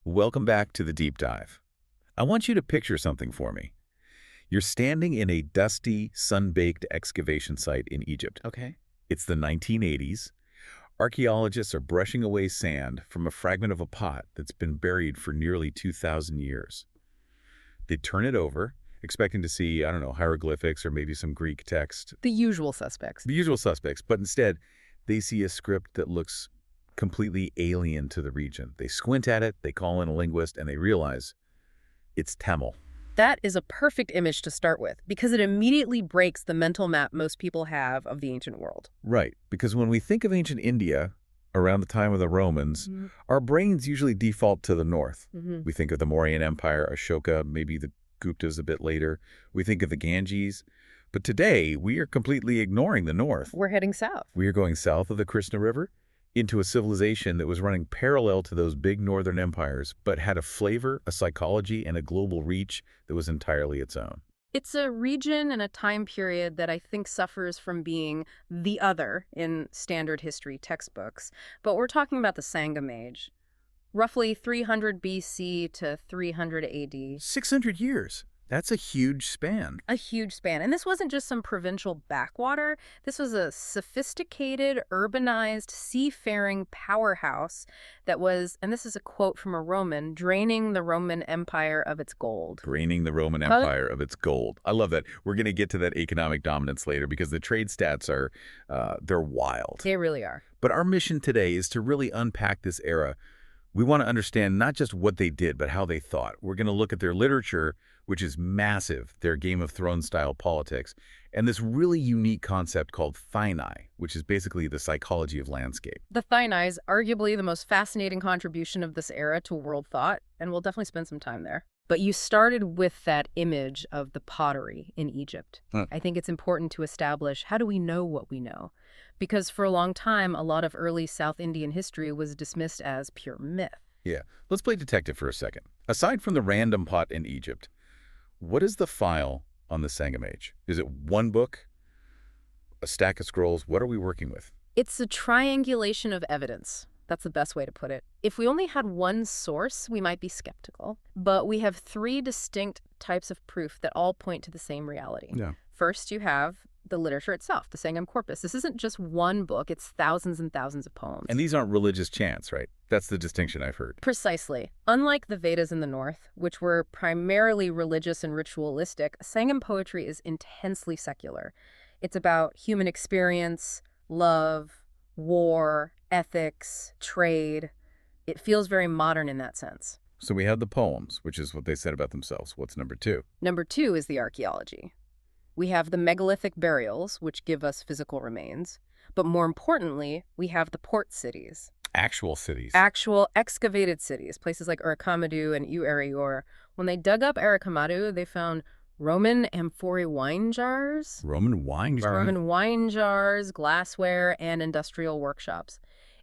Welcome back to the deep dive. I want you to picture something for me. You're standing in a dusty, sun-baked excavation site in Egypt. Okay. It's the 1980s. Archaeologists are brushing away sand from a fragment of a pot that's been buried for nearly 2,000 years. They turn it over, expecting to see, I don't know, hieroglyphics or maybe some Greek text. The usual suspects. The usual suspects, but instead, they see a script that looks completely alien to the region. They squint at it, they call in a linguist, and they realize it's Tamil. That is a perfect image to start with because it immediately breaks the mental map most people have of the ancient world. Right, because when we think of ancient India, around the time of the Romans, our brains usually default to the north. We think of the Mauryan Empire, Ashoka, maybe the Guptas a bit later. We think of the Ganges. But today, we are completely ignoring the north. We're heading south. We are going south of the Krishna River into a civilization that was running parallel to those big northern empires, but had a flavor, a psychology, and a global reach that was entirely its own. It's a region and a time period that I think suffers from being the other in standard history textbooks. But we're talking about the Sangam Age, roughly 300 BC to 300 AD. 600 years. That's a huge span. A huge span. And this wasn't just some provincial backwater. This was a sophisticated, urbanized, seafaring powerhouse that was, and this is a quote from a Roman, draining the Roman Empire of its gold. Draining the Roman Empire of its gold. I love that. We're going to get to that economic dominance later because the trade stats are, they're wild. They really are. But our mission today is to really unpack this era. We want to understand not just what they did, but how they thought. We're going to look at their literature, which is massive, their Game of Thrones-style politics, and this really unique concept called thinai, which is basically the psychology of landscape. The thinai is arguably the most fascinating contribution of this era to world thought, and we'll definitely spend some time there. But you started with that image of the pottery in Egypt. I think it's important to establish, how do we know what we know? Because for a long time, a lot of early South Indian history was dismissed as pure myth. Yeah, let's play detective for a second. Aside from the random pot in Egypt, what is the file on the Sangam Age? Is it one book? A stack of scrolls? What are we working with? It's a triangulation of evidence. That's the best way to put it. If we only had one source, we might be skeptical. But we have three distinct types of proof that all point to the same reality. Yeah. First, you have the literature itself, the Sangam corpus. This isn't just one book, it's thousands and thousands of poems. And these aren't religious chants, right? That's the distinction I've heard. Precisely. Unlike the Vedas in the north, which were primarily religious and ritualistic, Sangam poetry is intensely secular. It's about human experience, love, war, ethics, trade. It feels very modern in that sense. So we have the poems, which is what they said about themselves. What's number two? Number two is the archaeology. We have the megalithic burials, which give us physical remains. But more importantly, we have the port cities. Actual cities. Actual excavated cities, places like Urakamadu and Ur-Erior. When they dug up Urakamadu, they found Roman amphorae wine jars. Roman wine jars? Roman wine jars, glassware, and industrial workshops.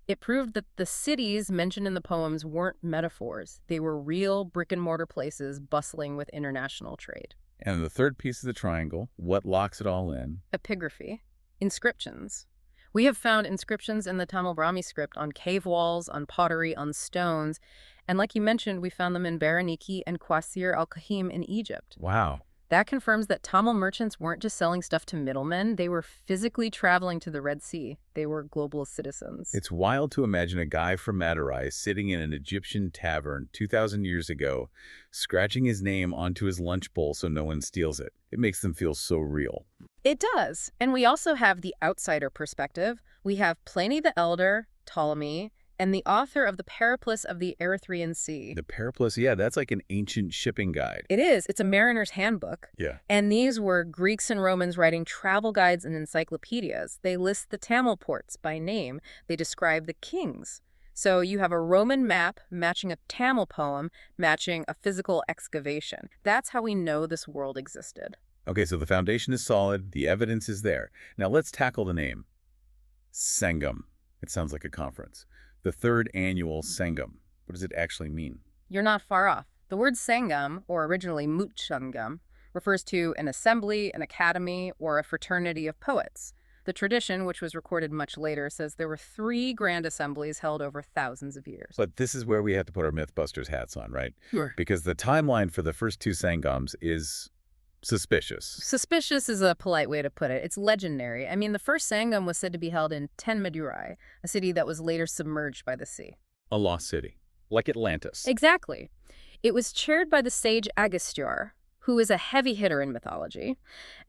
It proved that the cities mentioned in the poems weren't metaphors. They were real brick-and-mortar places bustling with international trade. And the third piece of the triangle, what locks it all in? Epigraphy. Inscriptions. We have found inscriptions in the Tamil Brahmi script on cave walls, on pottery, on stones. And like you mentioned, we found them in Berenike and Qasir al-Kahim in Egypt. Wow. That confirms that Tamil merchants weren't just selling stuff to middlemen. They were physically traveling to the Red Sea. They were global citizens. It's wild to imagine a guy from Madurai sitting in an Egyptian tavern 2,000 years ago, scratching his name onto his lunch bowl so no one steals it. It makes them feel so real. It does. And we also have the outsider perspective. We have Pliny the Elder, Ptolemy, and the author of the Periplus of the Erythraean Sea. The Periplus, yeah, that's like an ancient shipping guide. It is. It's a mariner's handbook. Yeah. And these were Greeks and Romans writing travel guides and encyclopedias. They list the Tamil ports by name. They describe the kings. So you have a Roman map matching a Tamil poem matching a physical excavation. That's how we know this world existed. Okay, so the foundation is solid. The evidence is there. Now let's tackle the name. Sangam. It sounds like a conference. The third annual Sangam. What does it actually mean? You're not far off. The word Sangam, or originally Mutchangam, refers to an assembly, an academy, or a fraternity of poets. The tradition, which was recorded much later, says there were 3 grand assemblies held over thousands of years. But this is where we have to put our Mythbusters hats on, right? Sure. Because the timeline for the first 2 Sangams is suspicious. Suspicious is a polite way to put it. It's legendary. I mean, the first Sangam was said to be held in Madurai, a city that was later submerged by the sea. A lost city. Like Atlantis. Exactly. It was chaired by the sage Agastyor, who is a heavy hitter in mythology,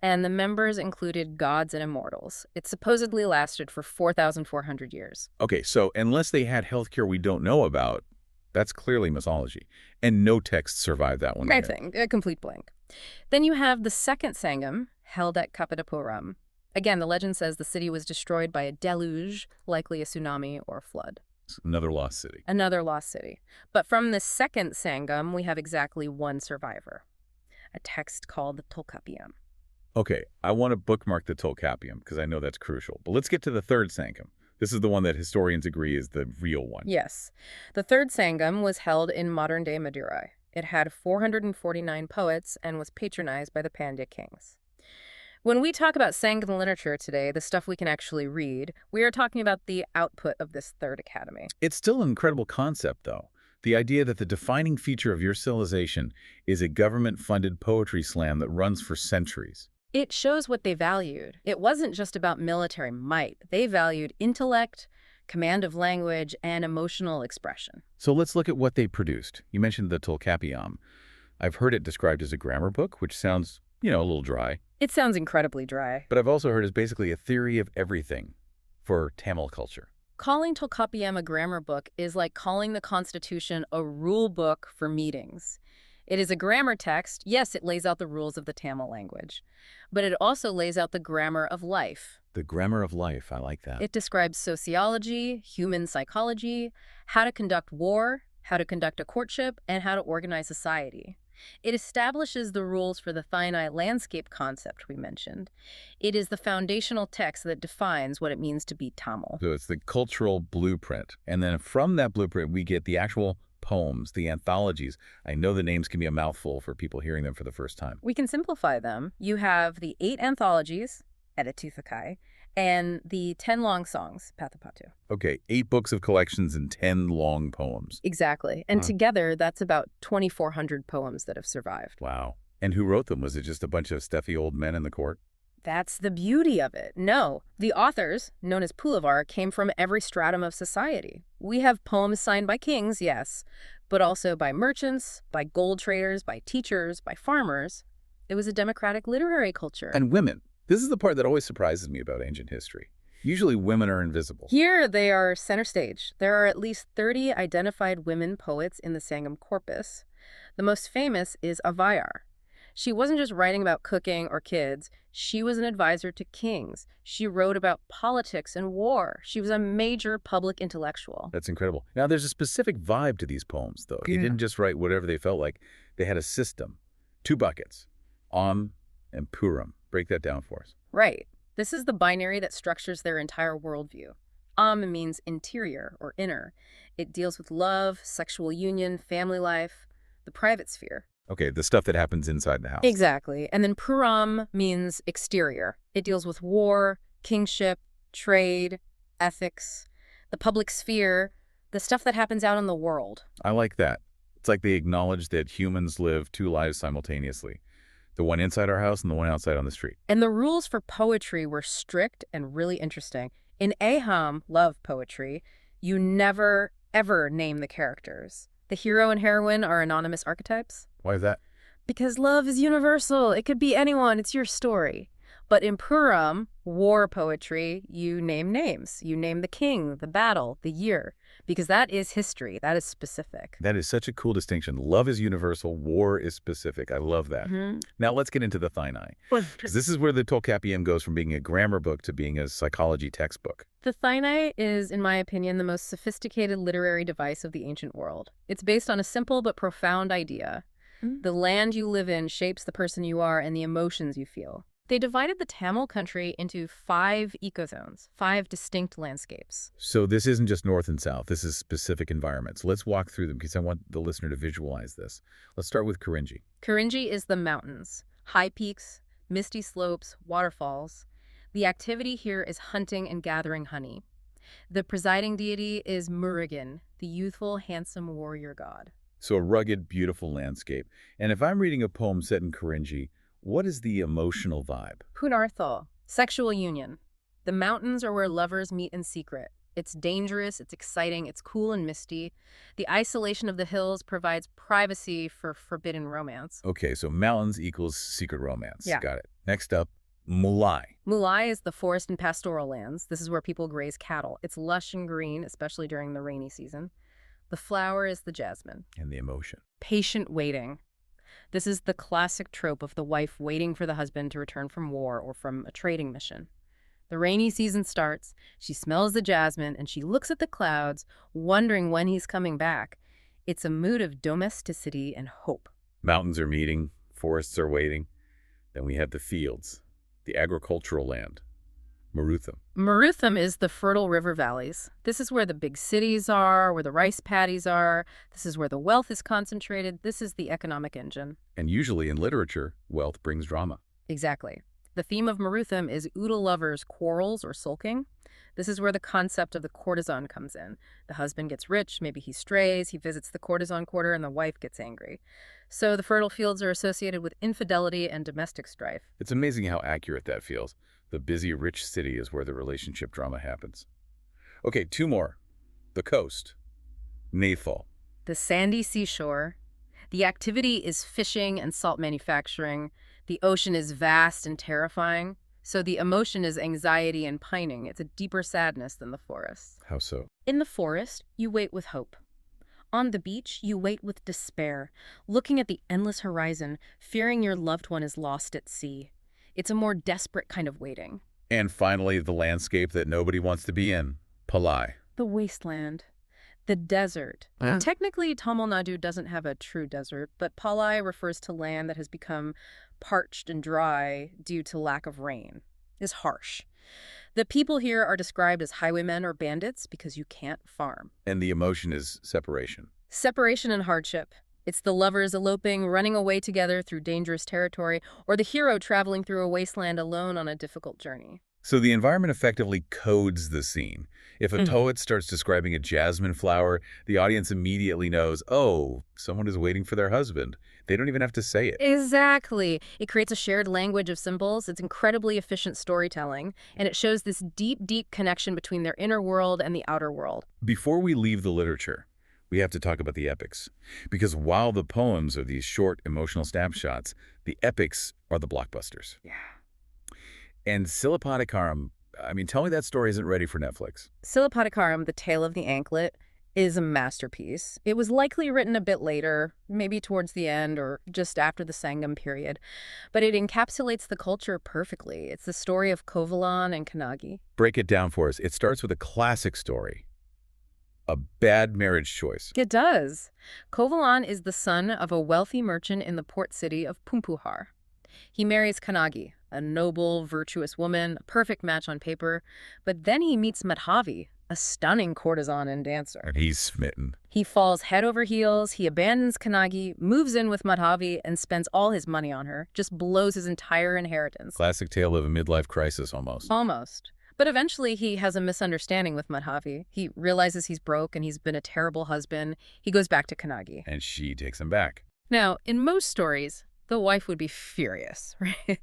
and the members included gods and immortals. It supposedly lasted for 4,400 years. Okay, so unless they had healthcare we don't know about, that's clearly mythology. And no text survived that one. Right thing, a complete blank. Then you have the second Sangam, held at Pattuppattu. Again, the legend says the city was destroyed by a deluge, likely a tsunami or flood. Another lost city. Another lost city. But from the second Sangam, we have exactly one survivor. A text called the Tolkappiyam. Okay, I want to bookmark the Tolkappiyam because I know that's crucial. But let's get to the third Sangam. This is the one that historians agree is the real one. Yes. The third Sangam was held in modern-day Madurai. It had 449 poets and was patronized by the Pandya kings. When we talk about Sangam literature today, the stuff we can actually read, we are talking about the output of this third academy. It's still an incredible concept, though. The idea that the defining feature of your civilization is a government-funded poetry slam that runs for centuries. It shows what they valued. It wasn't just about military might. They valued intellect, command of language, and emotional expression. So let's look at what they produced. You mentioned the Tolkappiyam. I've heard it described as a grammar book, which sounds, a little dry. It sounds incredibly dry. But I've also heard it's basically a theory of everything for Tamil culture. Calling Tolkappiyam a grammar book is like calling the Constitution a rule book for meetings. It is a grammar text. Yes, it lays out the rules of the Tamil language, but it also lays out the grammar of life. The grammar of life, I like that. It describes sociology, human psychology, how to conduct war, how to conduct a courtship, and how to organize society. It establishes the rules for the finite landscape concept we mentioned. It is the foundational text that defines what it means to be Tamil. So it's the cultural blueprint. And then from that blueprint, we get the actual poems, the anthologies. I know the names can be a mouthful for people hearing them for the first time. We can simplify them. You have the 8 anthologies, Ettuthogai, and the 10 long songs, Pattuppattu. Okay, 8 books of collections and 10 long poems. Exactly. And together, that's about 2,400 poems that have survived. Wow. And who wrote them? Was it just a bunch of stuffy old men in the court? That's the beauty of it. No, the authors, known as Pulavar, came from every stratum of society. We have poems signed by kings, yes, but also by merchants, by gold traders, by teachers, by farmers. It was a democratic literary culture. And women. This is the part that always surprises me about ancient history. Usually women are invisible. Here they are center stage. There are at least 30 identified women poets in the Sangam corpus. The most famous is Avayar. She wasn't just writing about cooking or kids. She was an advisor to kings. She wrote about politics and war. She was a major public intellectual. That's incredible. Now, there's a specific vibe to these poems, though. They didn't just write whatever they felt like. They had a system. 2 buckets, Om and Puram. Break that down for us. Right. This is the binary that structures their entire worldview. Am means interior or inner. It deals with love, sexual union, family life, the private sphere. Okay, the stuff that happens inside the house. Exactly. And then Puram means exterior. It deals with war, kingship, trade, ethics, the public sphere, the stuff that happens out in the world. I like that. It's like they acknowledge that humans live 2 lives simultaneously. The one inside our house and the one outside on the street. And the rules for poetry were strict and really interesting. In Aham, love poetry, you never, ever name the characters. The hero and heroine are anonymous archetypes. Why is that? Because love is universal. It could be anyone. It's your story. But in Puram, war poetry, you name names. You name the king, the battle, the year. Because that is history. That is specific. That is such a cool distinction. Love is universal. War is specific. I love that. Now let's get into the Thainai. Because this is where the Tolkappiyam goes from being a grammar book to being a psychology textbook. The Thainai is, in my opinion, the most sophisticated literary device of the ancient world. It's based on a simple but profound idea. The land you live in shapes the person you are and the emotions you feel. They divided the Tamil country into 5 ecozones, 5 distinct landscapes. So this isn't just north and south. This is specific environments. Let's walk through them because I want the listener to visualize this. Let's start with Karinji. Karinji is the mountains, high peaks, misty slopes, waterfalls. The activity here is hunting and gathering honey. The presiding deity is Murugan, the youthful, handsome warrior god. So a rugged, beautiful landscape. And if I'm reading a poem set in Karinji, what is the emotional vibe? Punarthal, sexual union. The mountains are where lovers meet in secret. It's dangerous, it's exciting, it's cool and misty. The isolation of the hills provides privacy for forbidden romance. Okay, so mountains equals secret romance. Yeah. Got it. Next up, Mulai. Mulai is the forest and pastoral lands. This is where people graze cattle. It's lush and green, especially during the rainy season. The flower is the jasmine. And the emotion. Patient waiting. This is the classic trope of the wife waiting for the husband to return from war or from a trading mission. The rainy season starts, she smells the jasmine, and she looks at the clouds, wondering when he's coming back. It's a mood of domesticity and hope. Mountains are meeting, forests are waiting. Then we have the fields, the agricultural land, Marutham. Marutham is the fertile river valleys. This is where the big cities are, where the rice paddies are. This is where the wealth is concentrated. This is the economic engine. And usually in literature, wealth brings drama. Exactly. The theme of Marutham is Udal lovers' quarrels or sulking. This is where the concept of the courtesan comes in. The husband gets rich, maybe he strays, he visits the courtesan quarter, and the wife gets angry. So the fertile fields are associated with infidelity and domestic strife. It's amazing how accurate that feels. The busy, rich city is where the relationship drama happens. Okay, two more. The coast, Nathal. The sandy seashore. The activity is fishing and salt manufacturing. The ocean is vast and terrifying. So the emotion is anxiety and pining. It's a deeper sadness than the forest. How so? In the forest, you wait with hope. On the beach, you wait with despair, looking at the endless horizon, fearing your loved one is lost at sea. It's a more desperate kind of waiting. And finally, the landscape that nobody wants to be in, Palai. The wasteland. The desert. Technically, Tamil Nadu doesn't have a true desert, but Palai refers to land that has become parched and dry due to lack of rain. It's harsh. The people here are described as highwaymen or bandits because you can't farm. And the emotion is separation. Separation and hardship. It's the lovers eloping, running away together through dangerous territory, or the hero traveling through a wasteland alone on a difficult journey. So the environment effectively codes the scene. If a poet starts describing a jasmine flower, the audience immediately knows, oh, someone is waiting for their husband. They don't even have to say it. Exactly. It creates a shared language of symbols. It's incredibly efficient storytelling, and it shows this deep, deep connection between their inner world and the outer world. Before we leave the literature, we have to talk about the epics. Because while the poems are these short, emotional snapshots, the epics are the blockbusters. Yeah. And Silappatikaram, I mean, tell me that story isn't ready for Netflix. Silappatikaram, The Tale of the Anklet, is a masterpiece. It was likely written a bit later, maybe towards the end or just after the Sangam period, but it encapsulates the culture perfectly. It's the story of Kovalan and Kannagi. Break it down for us. It starts with a classic story. A bad marriage choice. It does. Kovalan is the son of a wealthy merchant in the port city of Pumpuhar. He marries Kannagi, a noble, virtuous woman, a perfect match on paper, but then he meets Madhavi, a stunning courtesan and dancer. And he's smitten. He falls head over heels, he abandons Kannagi, moves in with Madhavi, and spends all his money on her, just blows his entire inheritance. Classic tale of a midlife crisis, almost. Almost. But eventually he has a misunderstanding with Madhavi. He realizes he's broke and he's been a terrible husband. He goes back to Kannagi. And she takes him back. Now, in most stories, the wife would be furious, right?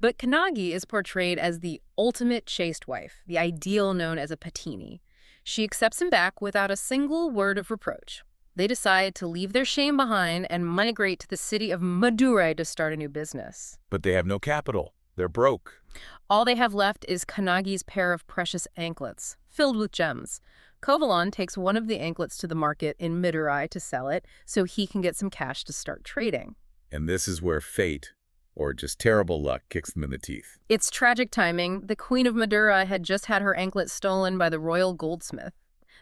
But Kannagi is portrayed as the ultimate chaste wife, the ideal known as a patini. She accepts him back without a single word of reproach. They decide to leave their shame behind and migrate to the city of Madurai to start a new business. But they have no capital. They're broke. All they have left is Kannagi's pair of precious anklets, filled with gems. Kovalan takes one of the anklets to the market in Madurai to sell it so he can get some cash to start trading. And this is where fate, or just terrible luck, kicks them in the teeth. It's tragic timing. The Queen of Madurai had just had her anklet stolen by the royal goldsmith.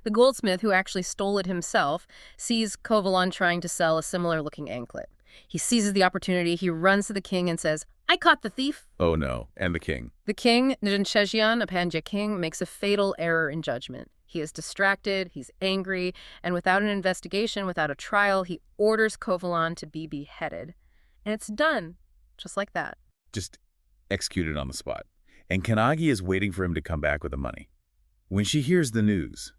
The goldsmith, who actually stole it himself, sees Kovalan trying to sell a similar-looking anklet. He seizes the opportunity, he runs to the king and says, "I caught the thief." Oh no, and the king. The king, Nrinshajian, a Pandya king, makes a fatal error in judgment. He is distracted, he's angry, and without an investigation, without a trial, he orders Kovalan to be beheaded. And it's done, just like that. Just executed on the spot. and Kannagi is waiting for him to come back with the money. When she hears the news,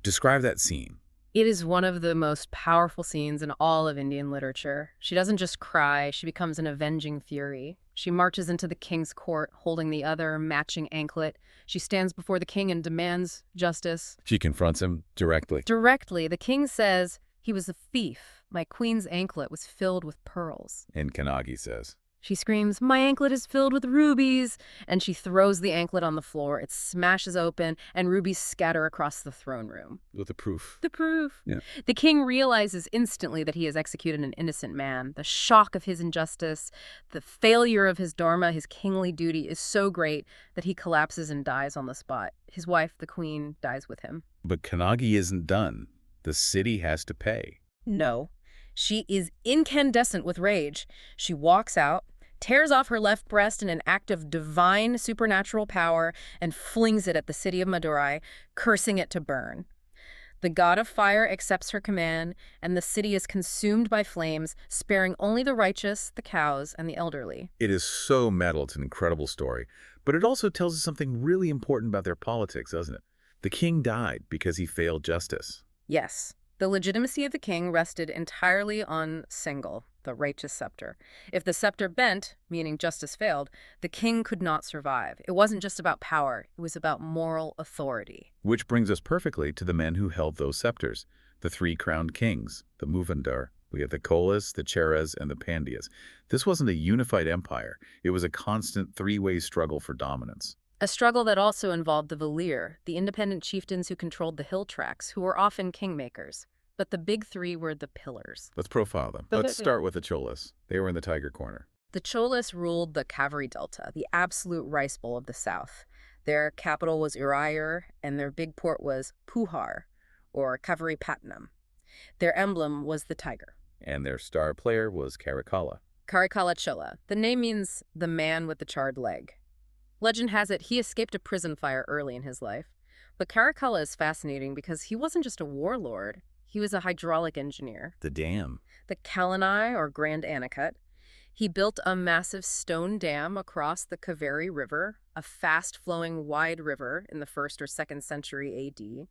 describe that scene. It is one of the most powerful scenes in all of Indian literature. She doesn't just cry, she becomes an avenging fury. She marches into the king's court, holding the other matching anklet. She stands before the king and demands justice. She confronts him directly. Directly, the king says, "He was a thief. My queen's anklet was filled with pearls." And Kannagi says, She screams, "My anklet is filled with rubies!" And she throws the anklet on the floor. It smashes open, and rubies scatter across the throne room. with the proof. The proof. Yeah. The king realizes instantly that he has executed an innocent man. The shock of his injustice, the failure of his dharma, his kingly duty, is so great that he collapses and dies on the spot. His wife, the queen, dies with him. But Kannagi isn't done. The city has to pay. No. She is incandescent with rage. She walks out, tears off her left breast in an act of divine supernatural power, and flings it at the city of Madurai, cursing it to burn. The god of fire accepts her command, and the city is consumed by flames, sparing only the righteous, the cows, and the elderly. It is so metal. It's an incredible story. But it also tells us something really important about their politics, doesn't it? The king died because he failed justice. Yes, the legitimacy of the king rested entirely on Singal, the righteous scepter. If the scepter bent, meaning justice failed, the king could not survive. It wasn't just about power, it was about moral authority. Which brings us perfectly to the men who held those scepters, the three crowned kings, the Muvandar. We have the Cholas, the Cheras, and the Pandyas. This wasn't a unified empire. It was a constant three-way struggle for dominance. A struggle that also involved the Valir, the independent chieftains who controlled the hill tracts, who were often kingmakers. But the big three were the pillars. Let's profile them. Let's start with the Cholas. They were in the tiger corner. The Cholas ruled the Kaveri Delta, the absolute rice bowl of the south. Their capital was Urayur, and their big port was Puhar, or Kavaripatnam. Their emblem was the tiger. And their star player was Karikala. Karikala Chola. The name means the man with the charred leg. Legend has it he escaped a prison fire early in his life. But Karikala is fascinating because he wasn't just a warlord. He was a hydraulic engineer. The dam. The Kalanai, or Grand Anicut. He built a massive stone dam across the Kaveri River, a fast-flowing wide river in the 1st or 2nd century AD.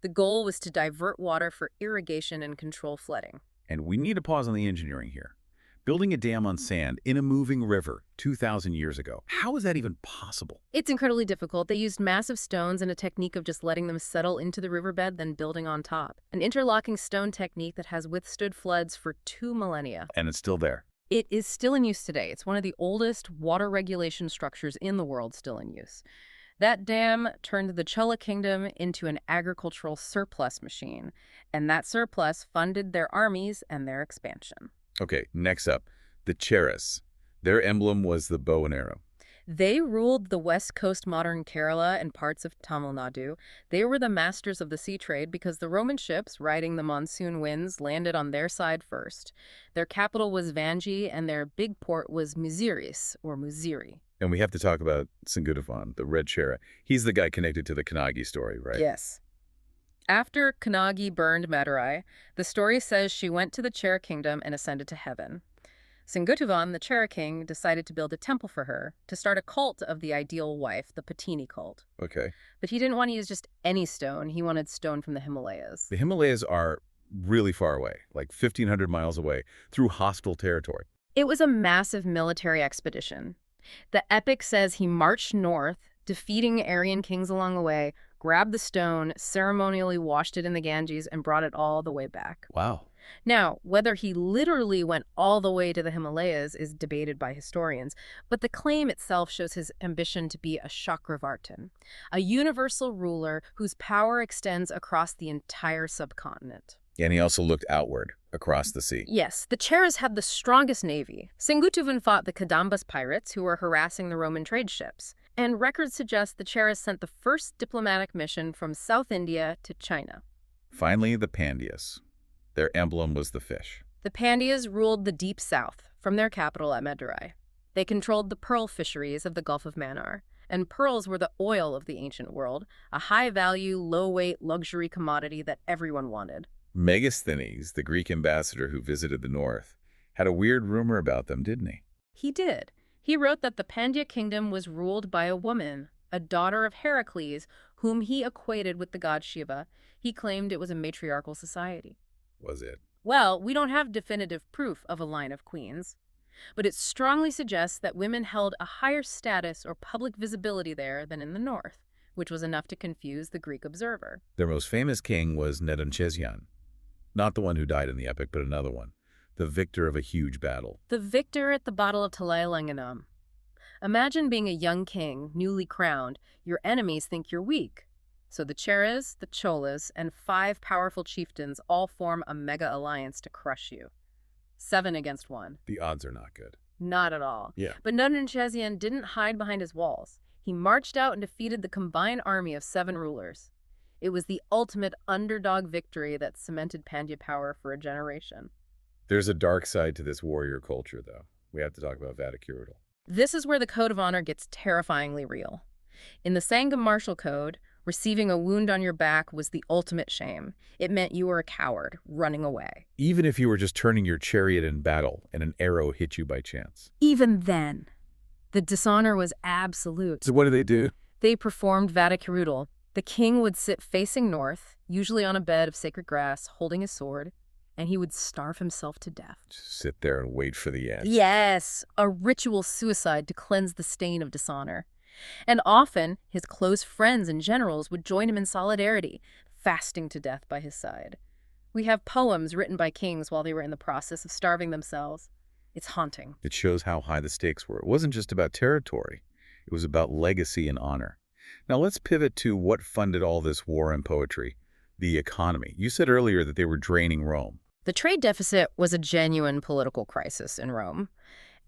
The goal was to divert water for irrigation and control flooding. And we need to pause on the engineering here. Building a dam on sand in a moving river 2,000 years ago. How is that even possible? It's incredibly difficult. They used massive stones and a technique of just letting them settle into the riverbed, then building on top. An interlocking stone technique that has withstood floods for 2 millennia. And it's still there. It is still in use today. It's one of the oldest water regulation structures in the world still in use. That dam turned the Chola kingdom into an agricultural surplus machine, and that surplus funded their armies and their expansion. Okay, next up, the Cheras. Their emblem was the bow and arrow. They ruled the west coast modern Kerala and parts of Tamil Nadu. They were the masters of the sea trade because the Roman ships riding the monsoon winds landed on their side first. Their capital was Vanji and their big port was Muziris, or Muziri. And we have to talk about Sangutavan, the red Chera. He's the guy connected to the Kannagi story, right? Yes. After Kannagi burned Madurai, the story says she went to the Chera kingdom and ascended to heaven. Sangutavan, the Chera king, decided to build a temple for her, to start a cult of the ideal wife, the Patini cult. Okay. But he didn't want to use just any stone. He wanted stone from the Himalayas. The Himalayas are really far away, like 1,500 miles away, through hostile territory. It was a massive military expedition. The epic says he marched north, defeating Aryan kings along the way, grabbed the stone, ceremonially washed it in the Ganges, and brought it all the way back. Wow. Now, whether he literally went all the way to the Himalayas is debated by historians, but the claim itself shows his ambition to be a Chakravartin, a universal ruler whose power extends across the entire subcontinent. And he also looked outward, across the sea. Yes, the Cheras had the strongest navy. Sangutavan fought the Kadambas pirates who were harassing the Roman trade ships. And records suggest the Cheras sent the first diplomatic mission from South India to China. Finally, the Pandyas. Their emblem was the fish. The Pandyas ruled the deep south, from their capital at Madurai. They controlled the pearl fisheries of the Gulf of Mannar, and pearls were the oil of the ancient world, a high-value, low-weight luxury commodity that everyone wanted. Megasthenes, the Greek ambassador who visited the north, had a weird rumor about them, didn't he? He did. He wrote that the Pandya kingdom was ruled by a woman, a daughter of Heracles, whom he equated with the god Shiva. He claimed it was a matriarchal society. Was it? Well, we don't have definitive proof of a line of queens, but it strongly suggests that women held a higher status or public visibility there than in the north, which was enough to confuse the Greek observer. Their most famous king was Nedonchezian. Not the one who died in the epic, but another one. The victor of a huge battle. The victor at the Battle of Tlayalanganam. Imagine being a young king, newly crowned. Your enemies think you're weak. So the Cheras, the Cholas, and 5 powerful chieftains all form a mega alliance to crush you. 7 against 1. The odds are not good. Not at all. Yeah. But Nedonchezian didn't hide behind his walls. He marched out and defeated the combined army of 7 rulers. It was the ultimate underdog victory that cemented Pandya power for a generation. There's a dark side to this warrior culture, though. We have to talk about Vatikurudal. This is where the code of honor gets terrifyingly real. In the Sangam martial code, receiving a wound on your back was the ultimate shame. It meant you were a coward, running away. Even if you were just turning your chariot in battle and an arrow hit you by chance. Even then, the dishonor was absolute. So what do they do? They performed Vatikurudal. The king would sit facing north, usually on a bed of sacred grass, holding his sword, and he would starve himself to death. Just sit there and wait for the end. Yes, a ritual suicide to cleanse the stain of dishonor. And often, his close friends and generals would join him in solidarity, fasting to death by his side. We have poems written by kings while they were in the process of starving themselves. It's haunting. It shows how high the stakes were. It wasn't just about territory. It was about legacy and honor. Now let's pivot to what funded all this war and poetry, the economy. You said earlier that they were draining Rome. The trade deficit was a genuine political crisis in Rome.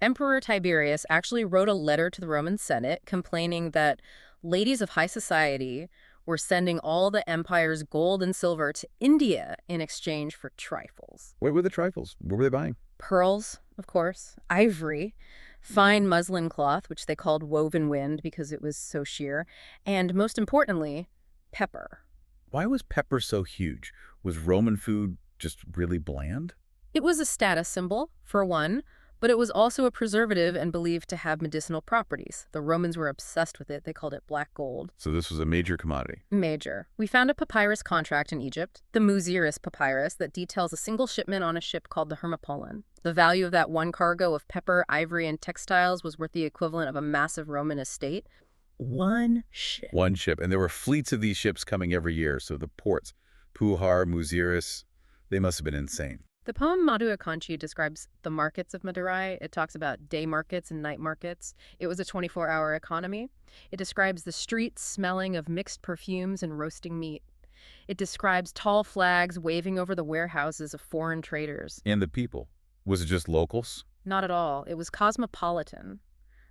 Emperor Tiberius actually wrote a letter to the Roman Senate complaining that ladies of high society were sending all the empire's gold and silver to India in exchange for trifles. What were the trifles? What were they buying? Pearls, of course, ivory, fine muslin cloth, which they called woven wind because it was so sheer, and most importantly, pepper. Why was pepper so huge? Was Roman food just really bland? It was a status symbol, for one, but it was also a preservative and believed to have medicinal properties. The Romans were obsessed with it. They called it black gold. So this was a major commodity. Major. We found a papyrus contract in Egypt, the Muziris papyrus, that details a single shipment on a ship called the Hermopolis. The value of that one cargo of pepper, ivory, and textiles was worth the equivalent of a massive Roman estate. One ship. One ship. And there were fleets of these ships coming every year. So the ports, Puhar, Muziris, they must have been insane. The poem Maduakanchi describes the markets of Madurai. It talks about day markets and night markets. It was a 24-hour economy. It describes the streets smelling of mixed perfumes and roasting meat. It describes tall flags waving over the warehouses of foreign traders. And the people? Was it just locals? Not at all. It was cosmopolitan.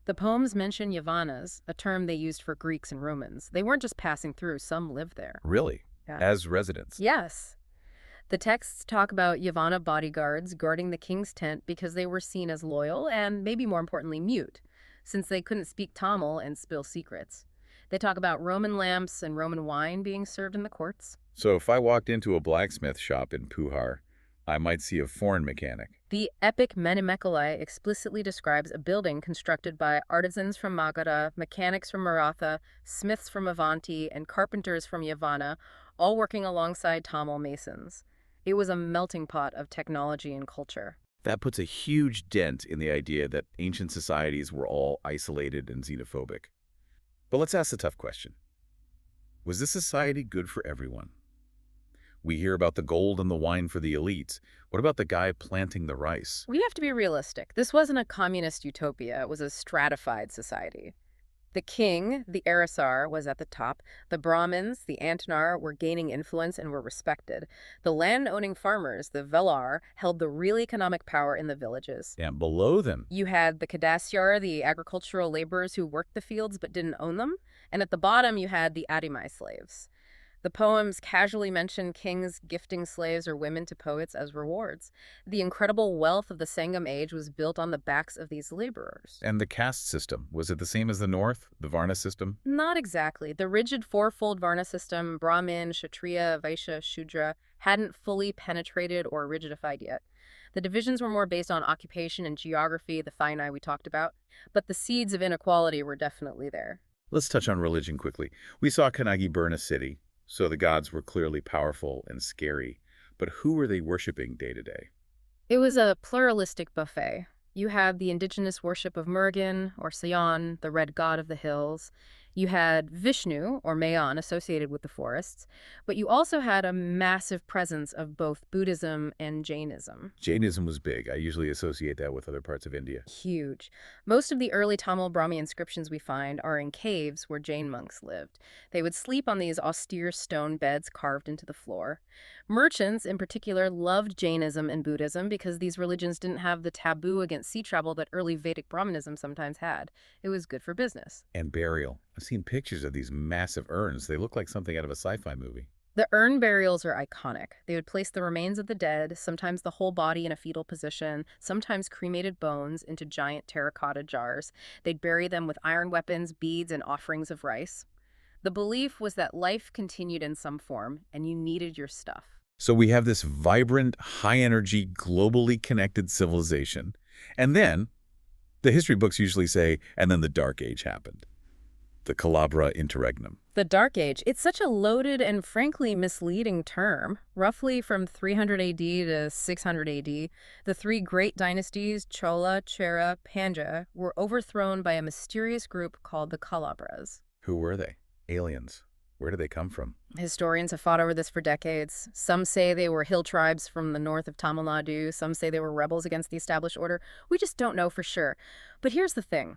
The poems mention Yavanas, a term they used for Greeks and Romans. They weren't just passing through. Some lived there. Really? Yeah. As residents? Yes. The texts talk about Yavanna bodyguards guarding the king's tent because they were seen as loyal and, maybe more importantly, mute, since they couldn't speak Tamil and spill secrets. They talk about Roman lamps and Roman wine being served in the courts. So if I walked into a blacksmith shop in Puhar, I might see a foreign mechanic. The epic Menimekalai explicitly describes a building constructed by artisans from Magadha, mechanics from Maratha, smiths from Avanti, and carpenters from Yavanna, all working alongside Tamil masons. It was a melting pot of technology and culture. That puts a huge dent in the idea that ancient societies were all isolated and xenophobic. But let's ask the tough question. Was this society good for everyone? We hear about the gold and the wine for the elites. What about the guy planting the rice? We have to be realistic. This wasn't a communist utopia. It was a stratified society. The king, the Arasar, was at the top. The Brahmins, the Antanar, were gaining influence and were respected. The land-owning farmers, the Velar, held the real economic power in the villages. And below them, You had the Kadasyar, the agricultural laborers who worked the fields but didn't own them. And at the bottom, you had the Adimai slaves. The poems casually mention kings gifting slaves or women to poets as rewards. The incredible wealth of the Sangam Age was built on the backs of these laborers. and the caste system, was it the same as the North, the Varna system? Not exactly. The rigid fourfold Varna system, Brahmin, Kshatriya, Vaishya, Shudra, hadn't fully penetrated or rigidified yet. The divisions were more based on occupation and geography, the Thyni we talked about, but the seeds of inequality were definitely there. Let's touch on religion quickly. We saw Kannagi burn a city, so the gods were clearly powerful and scary. But who were they worshiping day to day? It was a pluralistic buffet. You had the indigenous worship of Murugan, or Sayan, the red god of the hills. You had Vishnu, or Mayan, associated with the forests. But you also had a massive presence of both Buddhism and Jainism. Jainism was big. I usually associate that with other parts of India. Huge. Most of the early Tamil Brahmi inscriptions we find are in caves where Jain monks lived. They would sleep on these austere stone beds carved into the floor. Merchants, in particular, loved Jainism and Buddhism because these religions didn't have the taboo against sea travel that early Vedic Brahmanism sometimes had. It was good for business. And burial. I've seen pictures of these massive urns. They look like something out of a sci-fi movie. The urn burials are iconic. They would place the remains of the dead, sometimes the whole body in a fetal position, sometimes cremated bones, into giant terracotta jars. They'd bury them with iron weapons, beads, and offerings of rice. The belief was that life continued in some form, and you needed your stuff. So we have this vibrant, high-energy, globally connected civilization. And then, the history books usually say, and then the Dark Age happened. The Calabra Interregnum. The Dark Age, it's such a loaded and frankly misleading term. Roughly from 300 AD to 600 AD, the three great dynasties, Chola, Chera, Pandya, were overthrown by a mysterious group called the Calabras. Who were they? Aliens. Where did they come from? Historians have fought over this for decades. Some say they were hill tribes from the north of Tamil Nadu. Some say they were rebels against the established order. We just don't know for sure. But here's the thing.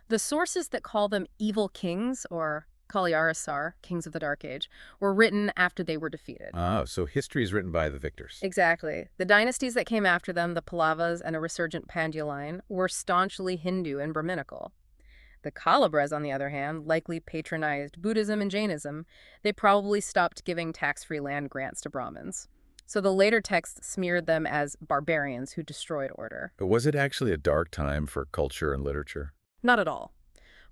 The sources that call them evil kings, or Kaliarasar, kings of the Dark Age, were written after they were defeated. Oh, so history is written by the victors. Exactly. The dynasties that came after them, the Pallavas and a resurgent Pandya line, were staunchly Hindu and Brahminical. The Calabras, on the other hand, likely patronized Buddhism and Jainism. They probably stopped giving tax-free land grants to Brahmins. So the later texts smeared them as barbarians who destroyed order. But was it actually a dark time for culture and literature? Not at all.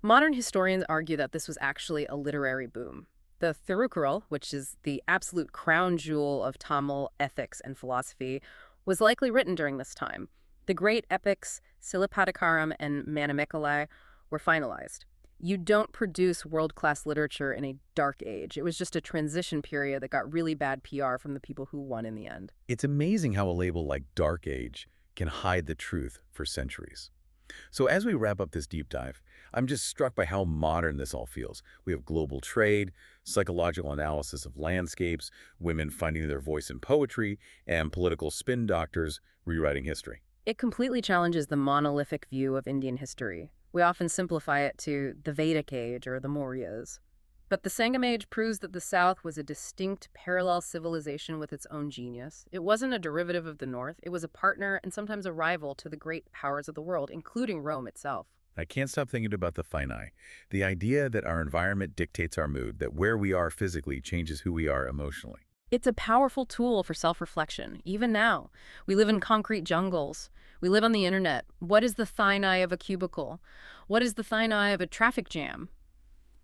Modern historians argue that this was actually a literary boom. The Thirukkural, which is the absolute crown jewel of Tamil ethics and philosophy, was likely written during this time. The great epics, Silappatikaram and Manimekalai, were finalized. You don't produce world-class literature in a dark age. It was just a transition period that got really bad PR from the people who won in the end. It's amazing how a label like Dark Age can hide the truth for centuries. So as we wrap up this deep dive, I'm just struck by how modern this all feels. We have global trade, psychological analysis of landscapes, women finding their voice in poetry, and political spin doctors rewriting history. It completely challenges the monolithic view of Indian history. We often simplify it to the Vedic Age or the Mauryas. But the Sangam Age proves that the South was a distinct, parallel civilization with its own genius. It wasn't a derivative of the North. It was a partner and sometimes a rival to the great powers of the world, including Rome itself. I can't stop thinking about the finite, the idea that our environment dictates our mood, that where we are physically changes who we are emotionally. It's a powerful tool for self-reflection, even now. We live in concrete jungles. We live on the internet. What is the thigh of a cubicle? What is the thigh of a traffic jam?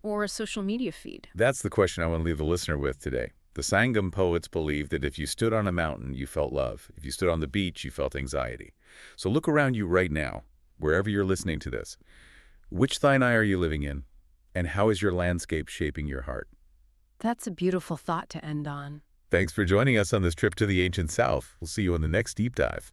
Or a social media feed? That's the question I want to leave the listener with today. The Sangam poets believed that if you stood on a mountain, you felt love. If you stood on the beach, you felt anxiety. So look around you right now, wherever you're listening to this. Which thigh are you living in? And how is your landscape shaping your heart? That's a beautiful thought to end on. Thanks for joining us on this trip to the ancient South. We'll see you in the next deep dive.